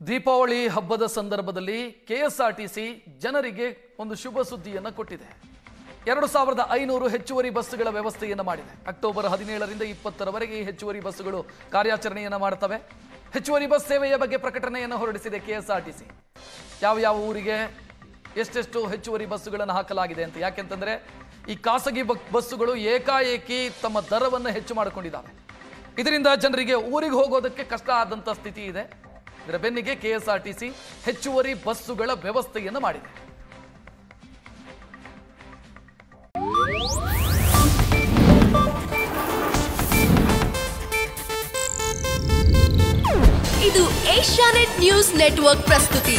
ದೀಪಾವಳಿ ಹಬ್ಬದ ಸಂದರ್ಭದಲ್ಲಿ ಕೆಎಸ್ಆರ್ಟಿಸಿ ಜನರಿಗೆ ಒಂದು ಶುಭ ಸುದ್ದಿಯನ್ನು ಕೊಟ್ಟಿದೆ. 2500 ಹೆಚ್ಚುವರಿ ಬಸ್ಸುಗಳ ವ್ಯವಸ್ಥೆಯನ್ನು ಮಾಡಿದೆ. ಅಕ್ಟೋಬರ್ 17ರಿಂದ 20ರವರೆಗೆ ಈ ಹೆಚ್ಚುವರಿ ಬಸ್ಸುಗಳು ಕಾರ್ಯಾಚರಣೆಯನ್ನು ಮಾಡುತ್ತವೆ. ಹೆಚ್ಚುವರಿ ಬಸ್ ಸೇವೆಯ ಬಗ್ಗೆ ಪ್ರಕಟಣೆಯನ್ನು ಹೊರಡಿಸಿದೆ ಕೆಎಸ್ಆರ್ಟಿಸಿ. ಯಾವ ಊರಿಗೆ ಎಷ್ಟೆಷ್ಟು ಹೆಚ್ಚುವರಿ ಬಸ್ಸುಗಳನ್ನು ಹಾಕಲಾಗಿದೆ ಅಂತ. ಯಾಕೆಂತಂದ್ರೆ ಈ ಖಾಸಗಿ ಬಸ್ಸುಗಳು ಏಕಾಏಕಿ ತಮ್ಮ ದರವನ್ನು ಹೆಚ್ಚು ಮಾಡಿಕೊಂಡಿದ್ದಾವೆ. ಇದರಿಂದ ಜನರಿಗೆ ಊರಿಗೆ ಹೋಗೋದಕ್ಕೆ ಕಷ್ಟ ಆದಂತ ಸ್ಥಿತಿ ಇದೆ. ಇದರ ಬೆನ್ನಿಗೆ ಕೆಎಸ್ಆರ್ಟಿಸಿ ಹೆಚ್ಚುವರಿ ಬಸ್ಸುಗಳ ವ್ಯವಸ್ಥೆಯನ್ನು ಮಾಡಿದೆ. ಇದು ಏಷ್ಯಾನೆಟ್ ನ್ಯೂಸ್ ನೆಟ್ವರ್ಕ್ ಪ್ರಸ್ತುತಿ.